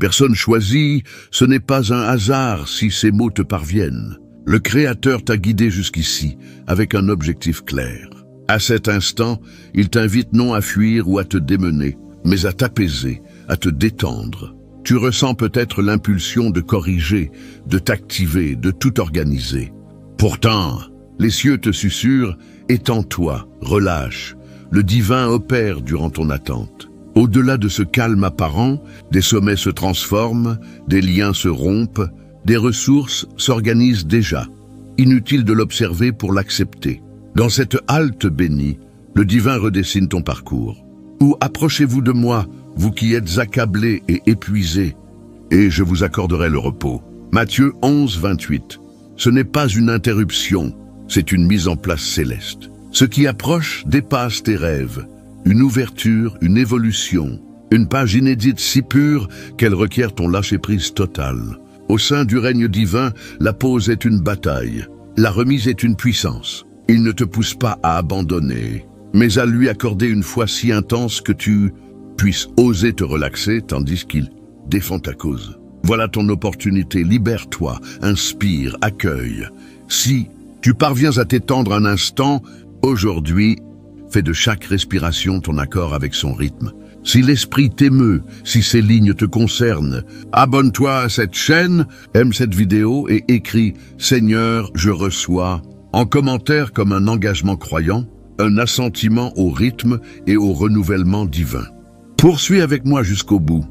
Personne choisie, ce n'est pas un hasard si ces mots te parviennent. Le Créateur t'a guidé jusqu'ici, avec un objectif clair. À cet instant, il t'invite non à fuir ou à te démener, mais à t'apaiser, à te détendre. Tu ressens peut-être l'impulsion de corriger, de t'activer, de tout organiser. Pourtant, les cieux te susurrent, étends-toi, relâche. Le divin opère durant ton attente. Au-delà de ce calme apparent, des sommets se transforment, des liens se rompent, des ressources s'organisent déjà. Inutile de l'observer pour l'accepter. Dans cette halte bénie, le divin redessine ton parcours. Ou approchez-vous de moi, vous qui êtes accablés et épuisés, et je vous accorderai le repos. Matthieu 11, 28. Ce n'est pas une interruption, c'est une mise en place céleste. Ce qui approche dépasse tes rêves. Une ouverture, une évolution, une page inédite si pure qu'elle requiert ton lâcher-prise total. Au sein du règne divin, la pause est une bataille, la remise est une puissance. Il ne te pousse pas à abandonner, mais à lui accorder une foi si intense que tu puisses oser te relaxer tandis qu'il défend ta cause. Voilà ton opportunité, libère-toi, inspire, accueille. Si tu parviens à t'étendre un instant, aujourd'hui, fais de chaque respiration ton accord avec son rythme. Si l'esprit t'émeut, si ces lignes te concernent, abonne-toi à cette chaîne, aime cette vidéo et écris « Seigneur, je reçois » en commentaire comme un engagement croyant, un assentiment au rythme et au renouvellement divin. Poursuis avec moi jusqu'au bout,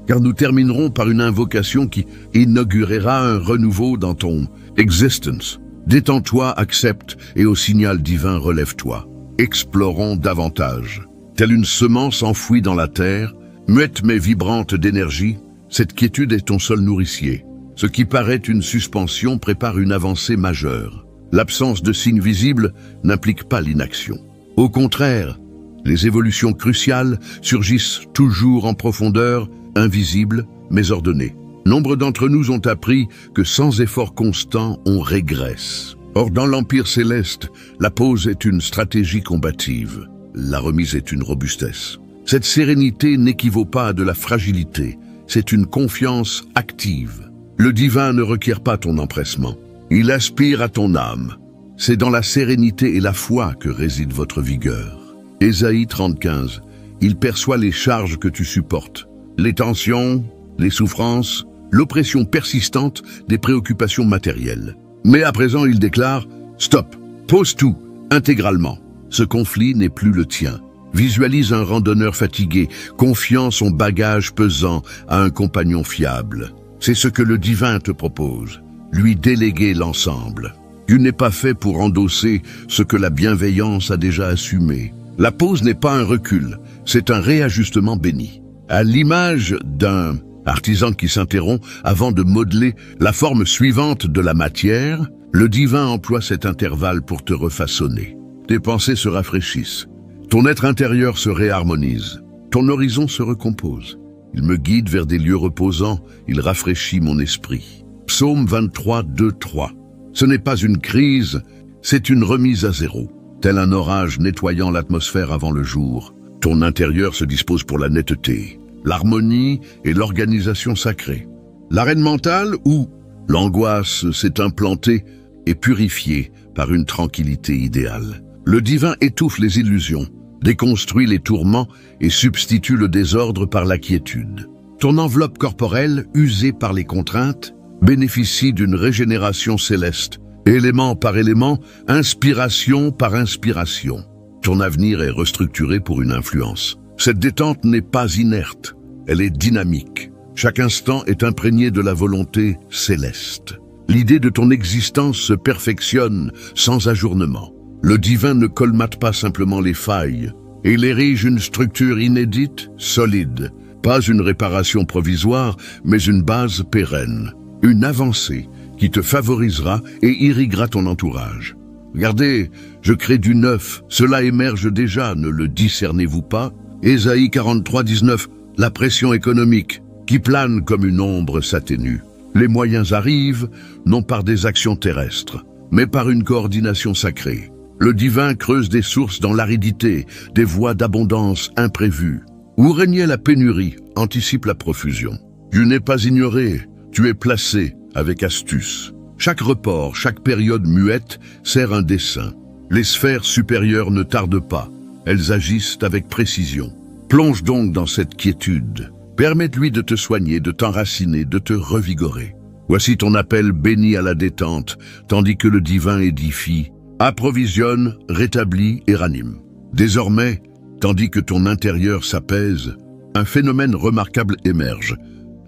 car nous terminerons par une invocation qui inaugurera un renouveau dans ton existence. Détends-toi, accepte et au signal divin relève-toi. Explorons davantage. Telle une semence enfouie dans la terre, muette mais vibrante d'énergie, cette quiétude est ton seul nourricier. Ce qui paraît une suspension prépare une avancée majeure. L'absence de signes visibles n'implique pas l'inaction. Au contraire, les évolutions cruciales surgissent toujours en profondeur, invisibles mais ordonnées. Nombre d'entre nous ont appris que sans effort constant, on régresse. Or, dans l'Empire céleste, la pause est une stratégie combative. La remise est une robustesse. Cette sérénité n'équivaut pas à de la fragilité. C'est une confiance active. Le divin ne requiert pas ton empressement. Il aspire à ton âme. C'est dans la sérénité et la foi que réside votre vigueur. Ésaïe 30:15. Il perçoit les charges que tu supportes. Les tensions, les souffrances, l'oppression persistante des préoccupations matérielles. Mais à présent, il déclare « Stop, pose tout, intégralement. Ce conflit n'est plus le tien. Visualise un randonneur fatigué, confiant son bagage pesant à un compagnon fiable. C'est ce que le divin te propose. Lui déléguer l'ensemble. Tu n'es pas fait pour endosser ce que la bienveillance a déjà assumé. La pause n'est pas un recul, c'est un réajustement béni. À l'image d'un artisan qui s'interrompt avant de modeler la forme suivante de la matière, le divin emploie cet intervalle pour te refaçonner. Tes pensées se rafraîchissent, ton être intérieur se réharmonise, ton horizon se recompose. Il me guide vers des lieux reposants, il rafraîchit mon esprit. Psaume 23, 2, 3. Ce n'est pas une crise, c'est une remise à zéro. Tel un orage nettoyant l'atmosphère avant le jour, ton intérieur se dispose pour la netteté, l'harmonie et l'organisation sacrée. L'arène mentale où l'angoisse s'est implantée et purifiée par une tranquillité idéale. Le divin étouffe les illusions, déconstruit les tourments et substitue le désordre par la quiétude. Ton enveloppe corporelle, usée par les contraintes, bénéficie d'une régénération céleste, élément par élément, inspiration par inspiration. Ton avenir est restructuré pour une influence. Cette détente n'est pas inerte, elle est dynamique. Chaque instant est imprégné de la volonté céleste. L'idée de ton existence se perfectionne sans ajournement. Le divin ne colmate pas simplement les failles, il érige une structure inédite, solide. Pas une réparation provisoire, mais une base pérenne. Une avancée qui te favorisera et irriguera ton entourage. Regardez, je crée du neuf, cela émerge déjà, ne le discernez-vous pas? Ésaïe 43, 19, la pression économique qui plane comme une ombre s'atténue. Les moyens arrivent, non par des actions terrestres, mais par une coordination sacrée. Le divin creuse des sources dans l'aridité, des voies d'abondance imprévues. Où régnait la pénurie, anticipe la profusion. Tu n'es pas ignoré, tu es placé avec astuce. Chaque report, chaque période muette sert un dessein. Les sphères supérieures ne tardent pas, elles agissent avec précision. Plonge donc dans cette quiétude. Permette-lui de te soigner, de t'enraciner, de te revigorer. Voici ton appel béni à la détente, tandis que le divin édifie, approvisionne, rétablit et ranime. Désormais, tandis que ton intérieur s'apaise, un phénomène remarquable émerge,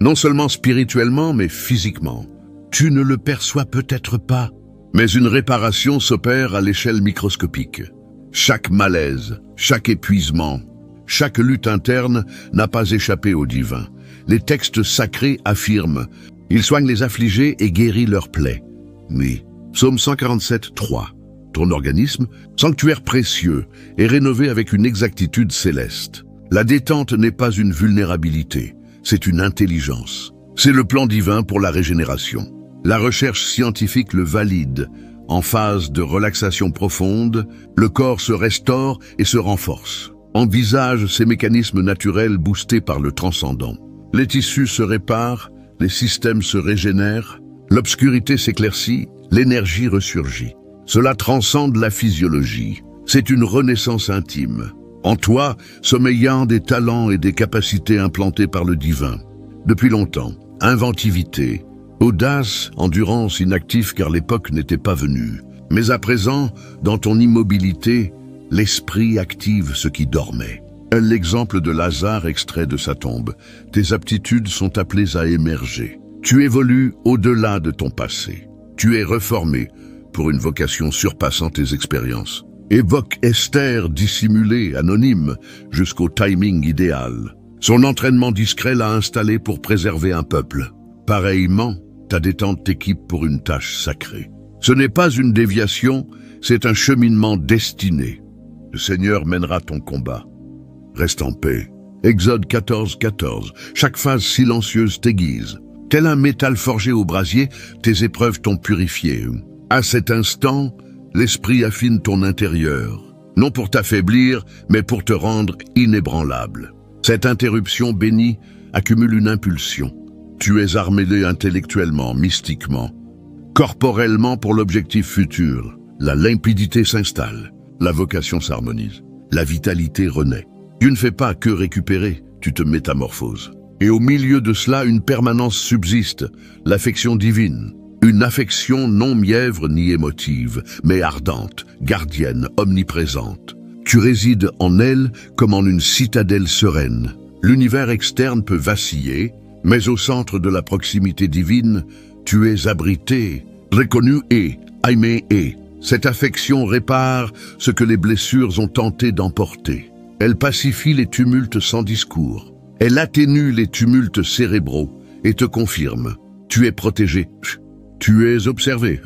non seulement spirituellement, mais physiquement. Tu ne le perçois peut-être pas, mais une réparation s'opère à l'échelle microscopique. Chaque malaise, chaque épuisement, chaque lutte interne n'a pas échappé au divin. Les textes sacrés affirment « Il soigne les affligés et guérit leurs plaies ». Oui, Psaume 147, 3. Ton organisme, sanctuaire précieux, est rénové avec une exactitude céleste. La détente n'est pas une vulnérabilité, c'est une intelligence. C'est le plan divin pour la régénération. La recherche scientifique le valide. En phase de relaxation profonde, le corps se restaure et se renforce. Envisage ces mécanismes naturels boostés par le transcendant. Les tissus se réparent, les systèmes se régénèrent, l'obscurité s'éclaircit, l'énergie ressurgit. Cela transcende la physiologie. C'est une renaissance intime. En toi, sommeillant des talents et des capacités implantées par le divin. Depuis longtemps, inventivité, audace, endurance inactif car l'époque n'était pas venue. Mais à présent, dans ton immobilité, l'esprit active ce qui dormait. L'exemple de Lazare extrait de sa tombe. Tes aptitudes sont appelées à émerger. Tu évolues au-delà de ton passé. Tu es reformé pour une vocation surpassant tes expériences. Évoque Esther dissimulée, anonyme, jusqu'au timing idéal. Son entraînement discret l'a installé pour préserver un peuple. Pareillement, ta détente t'équipe pour une tâche sacrée. Ce n'est pas une déviation, c'est un cheminement destiné. Le Seigneur mènera ton combat. Reste en paix. Exode 14, 14. Chaque phase silencieuse t'aiguise. Tel un métal forgé au brasier, tes épreuves t'ont purifié. À cet instant, l'esprit affine ton intérieur. Non pour t'affaiblir, mais pour te rendre inébranlable. Cette interruption bénie accumule une impulsion. Tu es armé intellectuellement, mystiquement, corporellement pour l'objectif futur. La limpidité s'installe, la vocation s'harmonise, la vitalité renaît. Tu ne fais pas que récupérer, tu te métamorphoses. Et au milieu de cela, une permanence subsiste, l'affection divine. Une affection non mièvre ni émotive, mais ardente, gardienne, omniprésente. Tu résides en elle comme en une citadelle sereine. L'univers externe peut vaciller, mais au centre de la proximité divine, tu es abrité, reconnu et aimé et. Cette affection répare ce que les blessures ont tenté d'emporter. Elle pacifie les tumultes sans discours. Elle atténue les tumultes cérébraux et te confirme. Tu es protégé. Tu es observé.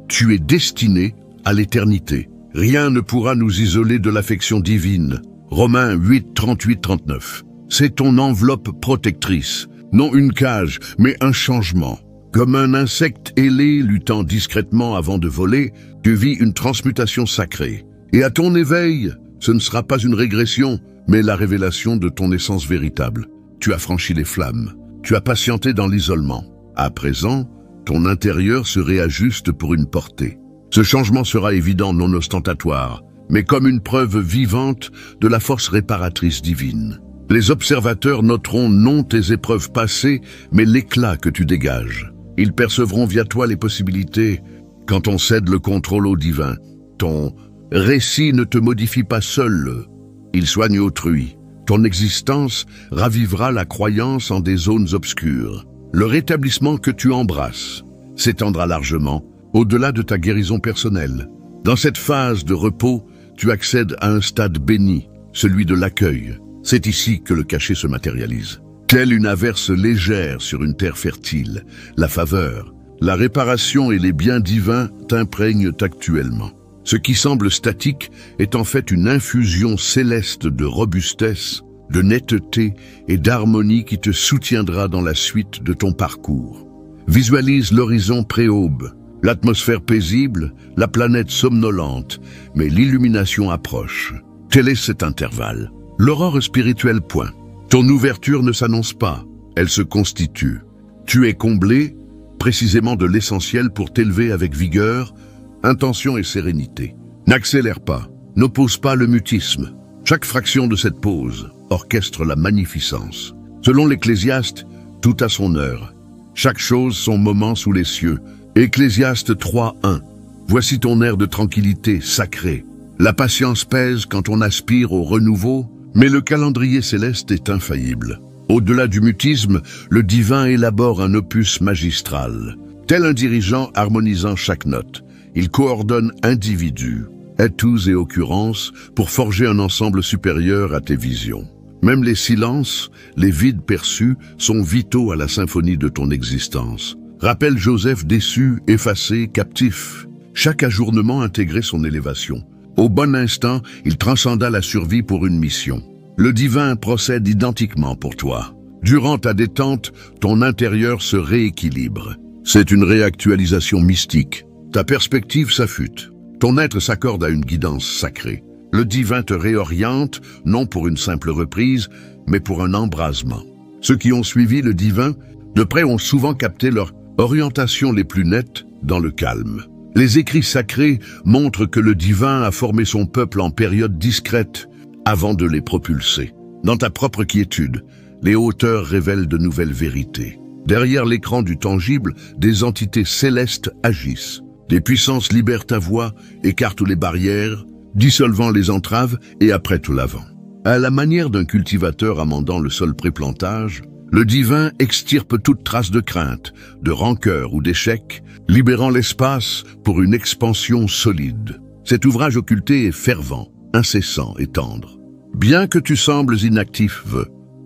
Tu es destiné à l'éternité. Rien ne pourra nous isoler de l'affection divine. Romains 8, 38, 39. C'est ton enveloppe protectrice. Non une cage, mais un changement. Comme un insecte ailé luttant discrètement avant de voler, tu vis une transmutation sacrée. Et à ton éveil, ce ne sera pas une régression, mais la révélation de ton essence véritable. Tu as franchi les flammes. Tu as patienté dans l'isolement. À présent, ton intérieur se réajuste pour une portée. Ce changement sera évident, non ostentatoire, mais comme une preuve vivante de la force réparatrice divine. Les observateurs noteront non tes épreuves passées, mais l'éclat que tu dégages. Ils percevront via toi les possibilités quand on cède le contrôle au divin. Ton récit ne te modifie pas seul, il soigne autrui. Ton existence ravivera la croyance en des zones obscures. Le rétablissement que tu embrasses s'étendra largement, au-delà de ta guérison personnelle. Dans cette phase de repos, tu accèdes à un stade béni, celui de l'accueil. C'est ici que le cachet se matérialise. Telle une averse légère sur une terre fertile, la faveur, la réparation et les biens divins t'imprègnent actuellement. Ce qui semble statique est en fait une infusion céleste de robustesse, de netteté et d'harmonie qui te soutiendra dans la suite de ton parcours. Visualise l'horizon pré-aube, l'atmosphère paisible, la planète somnolente, mais l'illumination approche. Tel est cet intervalle. L'aurore spirituelle point. Ton ouverture ne s'annonce pas. elle se constitue. Tu es comblé précisément de l'essentiel pour t'élever avec vigueur, intention et sérénité. N'accélère pas, n'oppose pas le mutisme. Chaque fraction de cette pause orchestre la magnificence. Selon l'Ecclésiaste, tout a son heure. Chaque chose son moment sous les cieux. Ecclésiaste 3:1. Voici ton air de tranquillité sacrée. La patience pèse quand on aspire au renouveau, mais le calendrier céleste est infaillible. Au-delà du mutisme, le divin élabore un opus magistral. Tel un dirigeant harmonisant chaque note, il coordonne individus, atouts et occurrences pour forger un ensemble supérieur à tes visions. Même les silences, les vides perçus sont vitaux à la symphonie de ton existence. Rappelle Joseph déçu, effacé, captif. Chaque ajournement intégrait son élévation. Au bon instant, il transcenda la survie pour une mission. Le divin procède identiquement pour toi. Durant ta détente, ton intérieur se rééquilibre. C'est une réactualisation mystique. Ta perspective s'affûte. Ton être s'accorde à une guidance sacrée. Le divin te réoriente, non pour une simple reprise, mais pour un embrasement. Ceux qui ont suivi le divin, de près ont souvent capté leur orientation les plus nettes dans le calme. Les écrits sacrés montrent que le divin a formé son peuple en période discrète, avant de les propulser. Dans ta propre quiétude, les hauteurs révèlent de nouvelles vérités. Derrière l'écran du tangible, des entités célestes agissent. Des puissances libèrent ta voix, écartent les barrières, dissolvant les entraves et apprêtent l'avant. À la manière d'un cultivateur amendant le sol pré-plantage, le divin extirpe toute trace de crainte, de rancœur ou d'échec, libérant l'espace pour une expansion solide. Cet ouvrage occulté est fervent, incessant et tendre. Bien que tu sembles inactif,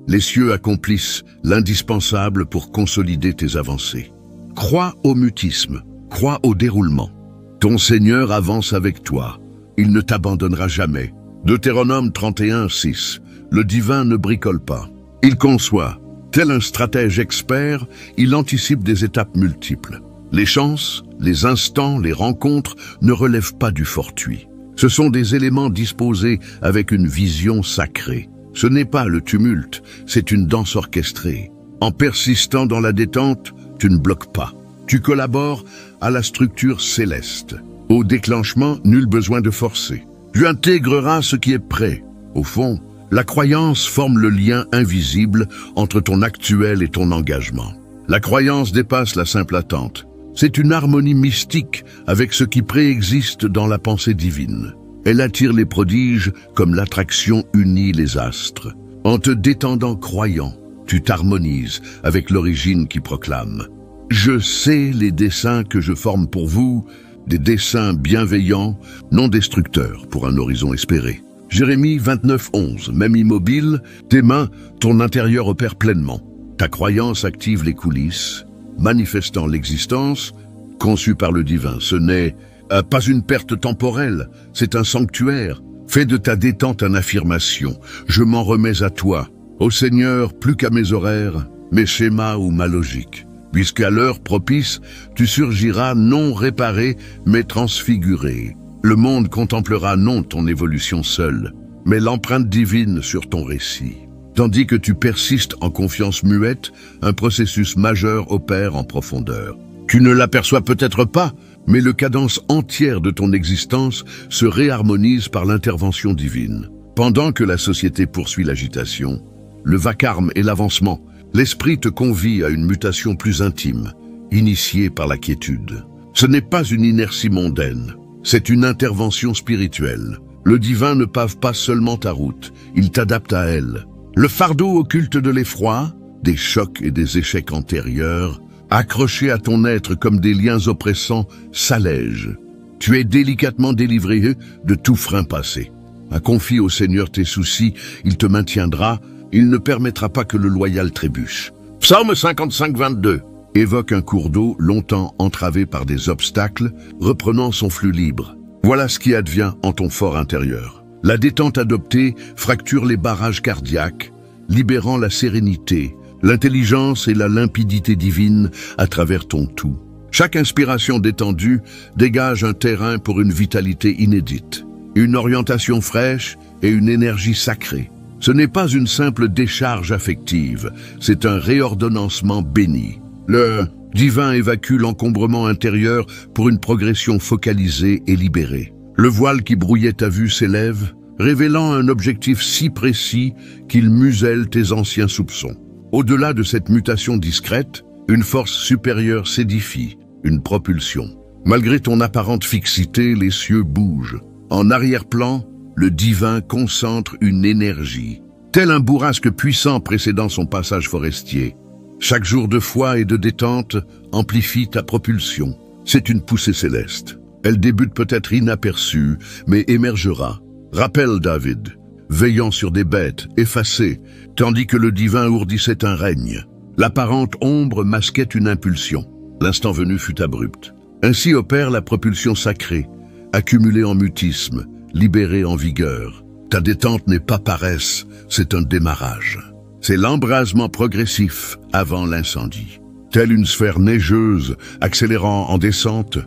les cieux accomplissent l'indispensable pour consolider tes avancées. Crois au mutisme, crois au déroulement. Ton Seigneur avance avec toi, il ne t'abandonnera jamais. Deutéronome 31:6. Le divin ne bricole pas. Il conçoit. Tel un stratège expert, il anticipe des étapes multiples. Les chances, les instants, les rencontres ne relèvent pas du fortuit. Ce sont des éléments disposés avec une vision sacrée. Ce n'est pas le tumulte, c'est une danse orchestrée. En persistant dans la détente, tu ne bloques pas. Tu collabores à la structure céleste. Au déclenchement, nul besoin de forcer. Tu intégreras ce qui est prêt. Au fond, la croyance forme le lien invisible entre ton actuel et ton engagement. La croyance dépasse la simple attente. C'est une harmonie mystique avec ce qui préexiste dans la pensée divine. Elle attire les prodiges comme l'attraction unit les astres. En te détendant croyant, tu t'harmonises avec l'origine qui proclame. Je sais les desseins que je forme pour vous, des desseins bienveillants, non destructeurs pour un horizon espéré. Jérémie 29:11, même immobile, tes mains, ton intérieur opère pleinement. Ta croyance active les coulisses, manifestant l'existence conçue par le divin. Ce n'est pas une perte temporelle, c'est un sanctuaire. Fais de ta détente une affirmation. Je m'en remets à toi, ô Seigneur, plus qu'à mes horaires, mes schémas ou ma logique. Puisqu'à l'heure propice, tu surgiras non réparé, mais transfiguré. Le monde contemplera non ton évolution seule, mais l'empreinte divine sur ton récit. Tandis que tu persistes en confiance muette, un processus majeur opère en profondeur. Tu ne l'aperçois peut-être pas, mais le cadence entière de ton existence se réharmonise par l'intervention divine. Pendant que la société poursuit l'agitation, le vacarme et l'avancement, l'esprit te convie à une mutation plus intime, initiée par la quiétude. Ce n'est pas une inertie mondaine, c'est une intervention spirituelle. Le divin ne pave pas seulement ta route, il t'adapte à elle. Le fardeau occulte de l'effroi, des chocs et des échecs antérieurs, accrochés à ton être comme des liens oppressants, s'allège. Tu es délicatement délivré de tout frein passé. Confie au Seigneur tes soucis, il te maintiendra, il ne permettra pas que le loyal trébuche. Psaume 55:22 évoque un cours d'eau longtemps entravé par des obstacles, reprenant son flux libre. Voilà ce qui advient en ton fort intérieur. La détente adoptée fracture les barrages cardiaques, libérant la sérénité, l'intelligence et la limpidité divine à travers ton tout. Chaque inspiration détendue dégage un terrain pour une vitalité inédite, une orientation fraîche et une énergie sacrée. Ce n'est pas une simple décharge affective, c'est un réordonnancement béni. Le divin évacue l'encombrement intérieur pour une progression focalisée et libérée. Le voile qui brouillait ta vue s'élève, révélant un objectif si précis qu'il muselle tes anciens soupçons. Au-delà de cette mutation discrète, une force supérieure s'édifie, une propulsion. Malgré ton apparente fixité, les cieux bougent. En arrière-plan, le divin concentre une énergie, tel un bourrasque puissant précédant son passage forestier. Chaque jour de foi et de détente amplifie ta propulsion. C'est une poussée céleste. Elle débute peut-être inaperçue, mais émergera. Rappelle David, veillant sur des bêtes, effacées, tandis que le divin ourdissait un règne. L'apparente ombre masquait une impulsion. L'instant venu fut abrupt. Ainsi opère la propulsion sacrée, accumulée en mutisme, libérée en vigueur. Ta détente n'est pas paresse, c'est un démarrage. C'est l'embrasement progressif avant l'incendie. Telle une sphère neigeuse, accélérant en descente,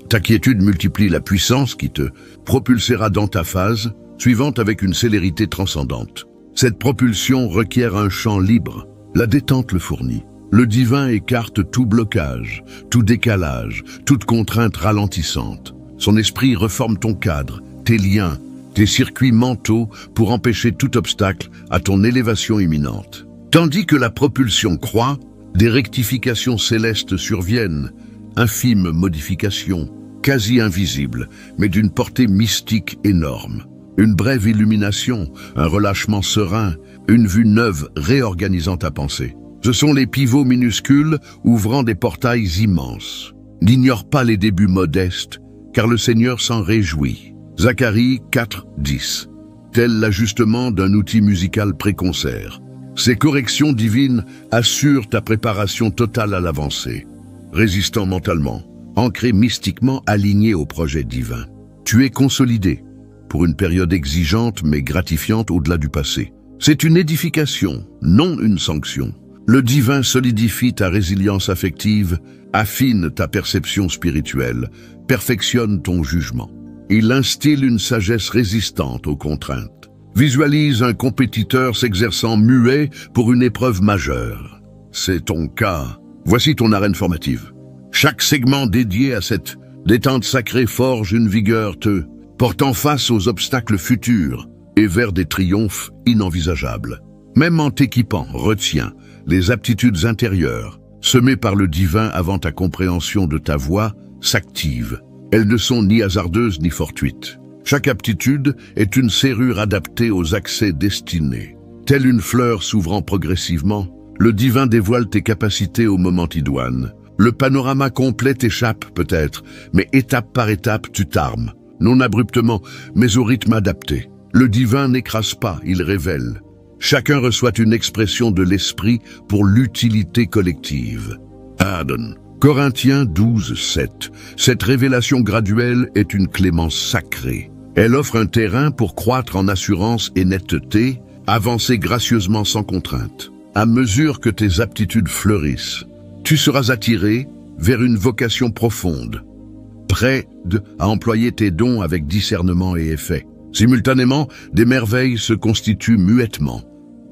ta quiétude multiplie la puissance qui te propulsera dans ta phase, suivante avec une célérité transcendante. Cette propulsion requiert un champ libre. La détente le fournit. Le divin écarte tout blocage, tout décalage, toute contrainte ralentissante. Son esprit reforme ton cadre, tes liens, tes circuits mentaux pour empêcher tout obstacle à ton élévation imminente. Tandis que la propulsion croît, des rectifications célestes surviennent, infimes modifications, quasi invisibles, mais d'une portée mystique énorme. Une brève illumination, un relâchement serein, une vue neuve réorganisant ta pensée. Ce sont les pivots minuscules ouvrant des portails immenses. N'ignore pas les débuts modestes, car le Seigneur s'en réjouit. Zacharie 4:10. Tel l'ajustement d'un outil musical pré-concert. Ces corrections divines assurent ta préparation totale à l'avancée. Résistant mentalement, ancré mystiquement, aligné au projet divin. Tu es consolidé, pour une période exigeante mais gratifiante au-delà du passé. C'est une édification, non une sanction. Le divin solidifie ta résilience affective, affine ta perception spirituelle, perfectionne ton jugement. Il instille une sagesse résistante aux contraintes. Visualise un compétiteur s'exerçant muet pour une épreuve majeure. C'est ton cas. Voici ton arène formative. Chaque segment dédié à cette détente sacrée forge une vigueur te portant face aux obstacles futurs et vers des triomphes inenvisageables. Même en t'équipant, retiens les aptitudes intérieures, semées par le divin avant ta compréhension de ta voie, s'activent. Elles ne sont ni hasardeuses ni fortuites. Chaque aptitude est une serrure adaptée aux accès destinés. Telle une fleur s'ouvrant progressivement, le divin dévoile tes capacités au moment idoine. Le panorama complet t'échappe peut-être, mais étape par étape tu t'armes. Non abruptement, mais au rythme adapté. Le divin n'écrase pas, il révèle. Chacun reçoit une expression de l'esprit pour l'utilité collective. Adon. Corinthiens 12:7. Cette révélation graduelle est une clémence sacrée. Elle offre un terrain pour croître en assurance et netteté, avancer gracieusement sans contrainte. À mesure que tes aptitudes fleurissent, tu seras attiré vers une vocation profonde, prêt à employer tes dons avec discernement et effet. Simultanément, des merveilles se constituent muettement,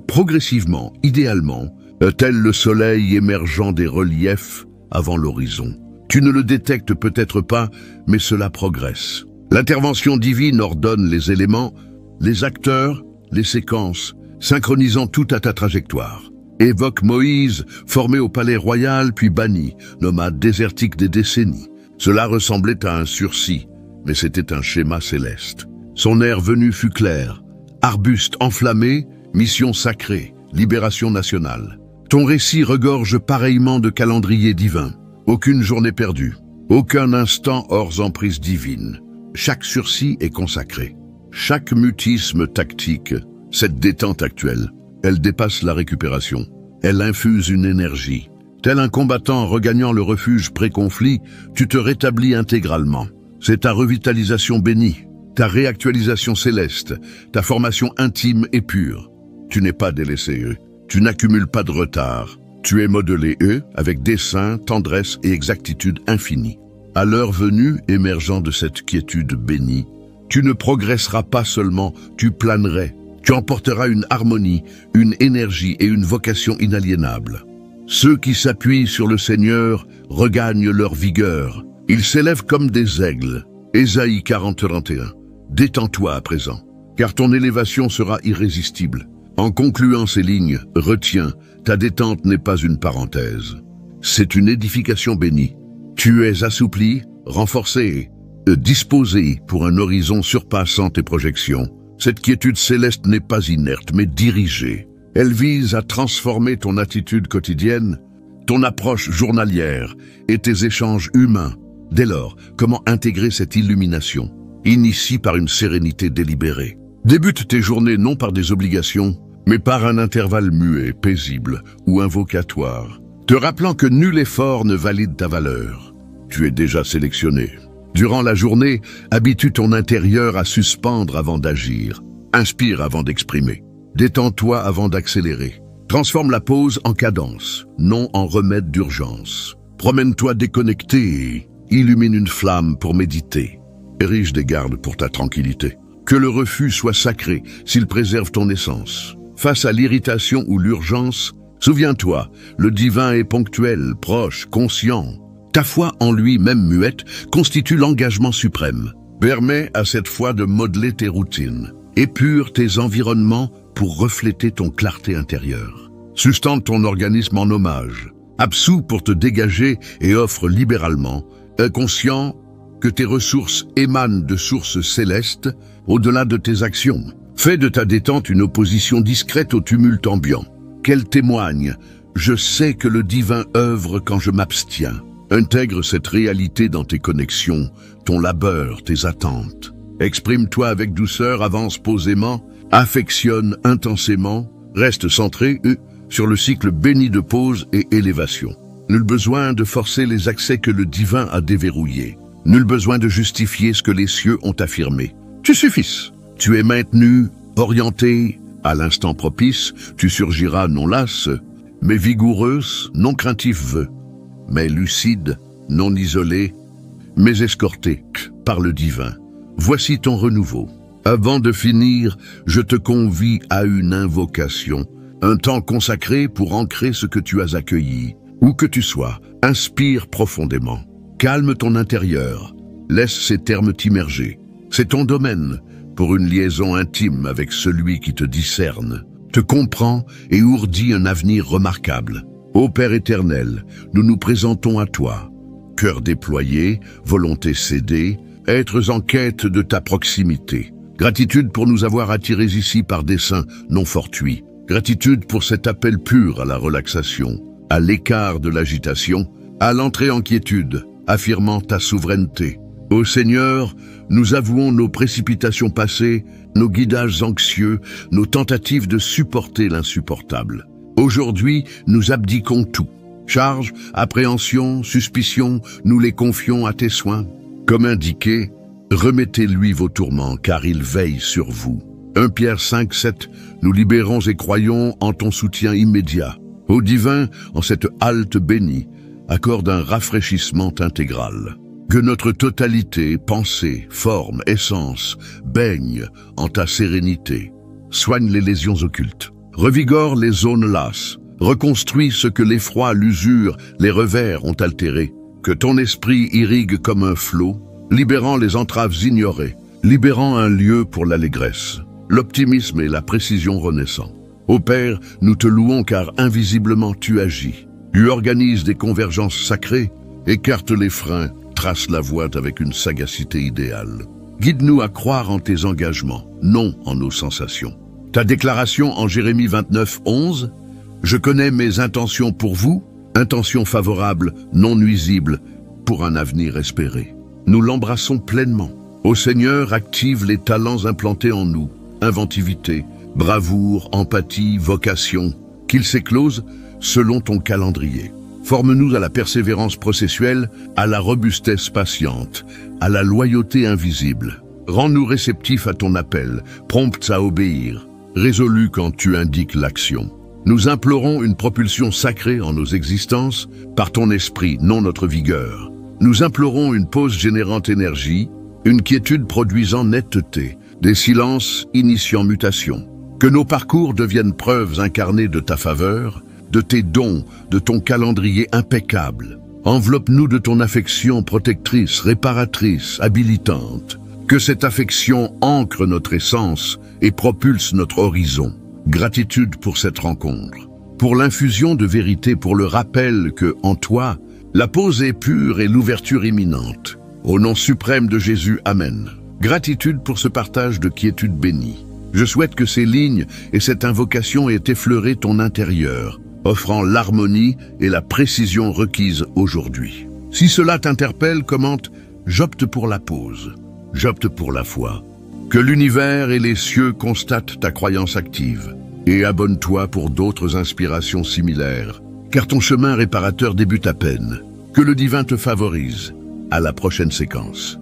progressivement, idéalement, tel le soleil émergeant des reliefs avant l'horizon. Tu ne le détectes peut-être pas, mais cela progresse. L'intervention divine ordonne les éléments, les acteurs, les séquences, synchronisant tout à ta trajectoire. Évoque Moïse, formé au palais royal puis banni, nomade désertique des décennies. Cela ressemblait à un sursis, mais c'était un schéma céleste. Son air venu fut clair. Arbuste enflammé, mission sacrée, libération nationale. Ton récit regorge pareillement de calendrier divin. Aucune journée perdue, aucun instant hors emprise divine. Chaque sursis est consacré. Chaque mutisme tactique, cette détente actuelle, elle dépasse la récupération. Elle infuse une énergie. Tel un combattant regagnant le refuge pré-conflit, tu te rétablis intégralement. C'est ta revitalisation bénie, ta réactualisation céleste, ta formation intime et pure. Tu n'es pas délaissé, tu n'accumules pas de retard. Tu es modelé, avec dessein, tendresse et exactitude infinie. À l'heure venue, émergeant de cette quiétude bénie, tu ne progresseras pas seulement, tu planerais, Tu emporteras une harmonie, une énergie et une vocation inaliénables. Ceux qui s'appuient sur le Seigneur regagnent leur vigueur. Ils s'élèvent comme des aigles. Ésaïe 40:31. Détends-toi à présent, car ton élévation sera irrésistible. En concluant ces lignes, retiens, ta détente n'est pas une parenthèse. C'est une édification bénie. Tu es assoupli, renforcé, disposé pour un horizon surpassant tes projections. Cette quiétude céleste n'est pas inerte, mais dirigée. Elle vise à transformer ton attitude quotidienne, ton approche journalière et tes échanges humains. Dès lors, comment intégrer cette illumination? Initie par une sérénité délibérée. Débute tes journées non par des obligations, mais par un intervalle muet, paisible ou invocatoire, te rappelant que nul effort ne valide ta valeur. Tu es déjà sélectionné. Durant la journée, habitue ton intérieur à suspendre avant d'agir. Inspire avant d'exprimer. Détends-toi avant d'accélérer. Transforme la pause en cadence, non en remède d'urgence. Promène-toi déconnecté et illumine une flamme pour méditer. Érige des gardes pour ta tranquillité. Que le refus soit sacré s'il préserve ton essence. Face à l'irritation ou l'urgence, souviens-toi, le divin est ponctuel, proche, conscient. Ta foi en lui, même muette, constitue l'engagement suprême. Permets à cette foi de modeler tes routines. Épure tes environnements pour refléter ton clarté intérieure. Sustente ton organisme en hommage. Absous pour te dégager et offre libéralement, inconscient que tes ressources émanent de sources célestes au-delà de tes actions. Fais de ta détente une opposition discrète au tumulte ambiant. Qu'elle témoigne « Je sais que le divin œuvre quand je m'abstiens ». Intègre cette réalité dans tes connexions, ton labeur, tes attentes. Exprime-toi avec douceur, avance posément, affectionne intensément, reste centré sur le cycle béni de pause et élévation. Nul besoin de forcer les accès que le divin a déverrouillés. Nul besoin de justifier ce que les cieux ont affirmé. Tu suffis. Tu es maintenu, orienté, à l'instant propice, tu surgiras non lasse, mais vigoureuse, non craintif mais lucide, non isolé, mais escorté par le divin. Voici ton renouveau. Avant de finir, je te convie à une invocation, un temps consacré pour ancrer ce que tu as accueilli. Où que tu sois, inspire profondément. Calme ton intérieur, laisse ces termes t'immerger. C'est ton domaine, pour une liaison intime avec celui qui te discerne, te comprend et ourdit un avenir remarquable. Ô Père éternel, nous nous présentons à toi. Cœur déployé, volonté cédée, êtres en quête de ta proximité. Gratitude pour nous avoir attirés ici par dessein non fortuit. Gratitude pour cet appel pur à la relaxation, à l'écart de l'agitation, à l'entrée en quiétude, affirmant ta souveraineté. Ô Seigneur, nous avouons nos précipitations passées, nos guidages anxieux, nos tentatives de supporter l'insupportable. Aujourd'hui, nous abdiquons tout. Charge, appréhension, suspicion, nous les confions à tes soins. Comme indiqué, remettez-lui vos tourments, car il veille sur vous. 1 Pierre 5:7, nous libérons et croyons en ton soutien immédiat. Ô divin, en cette halte bénie, accorde un rafraîchissement intégral. Que notre totalité, pensée, forme, essence, baigne en ta sérénité. Soigne les lésions occultes. Revigore les zones lasses, reconstruis ce que l'effroi, l'usure, les revers ont altéré. Que ton esprit irrigue comme un flot, libérant les entraves ignorées, libérant un lieu pour l'allégresse, l'optimisme et la précision renaissant. Ô Père, nous te louons car invisiblement tu agis. Tu organises des convergences sacrées, écarte les freins, trace la voie avec une sagacité idéale. Guide-nous à croire en tes engagements, non en nos sensations. Ta déclaration en Jérémie 29:11, « Je connais mes intentions pour vous, intentions favorables, non nuisibles, pour un avenir espéré. » Nous l'embrassons pleinement. Ô Seigneur, active les talents implantés en nous, inventivité, bravoure, empathie, vocation, qu'ils s'éclosent selon ton calendrier. Forme-nous à la persévérance processuelle, à la robustesse patiente, à la loyauté invisible. Rends-nous réceptifs à ton appel, prompts à obéir, résolus quand tu indiques l'action. Nous implorons une propulsion sacrée en nos existences, par ton esprit, non notre vigueur. Nous implorons une pause générant énergie, une quiétude produisant netteté, des silences initiant mutation. Que nos parcours deviennent preuves incarnées de ta faveur, de tes dons, de ton calendrier impeccable. Enveloppe-nous de ton affection protectrice, réparatrice, habilitante. Que cette affection ancre notre essence et propulse notre horizon. Gratitude pour cette rencontre, pour l'infusion de vérité, pour le rappel que, en toi, la pause est pure et l'ouverture imminente. Au nom suprême de Jésus, Amen. Gratitude pour ce partage de quiétude bénie. Je souhaite que ces lignes et cette invocation aient effleuré ton intérieur, offrant l'harmonie et la précision requises aujourd'hui. Si cela t'interpelle, commente « J'opte pour la pause, j'opte pour la foi ». Que l'univers et les cieux constatent ta croyance active et abonne-toi pour d'autres inspirations similaires, car ton chemin réparateur débute à peine. Que le divin te favorise. À la prochaine séquence.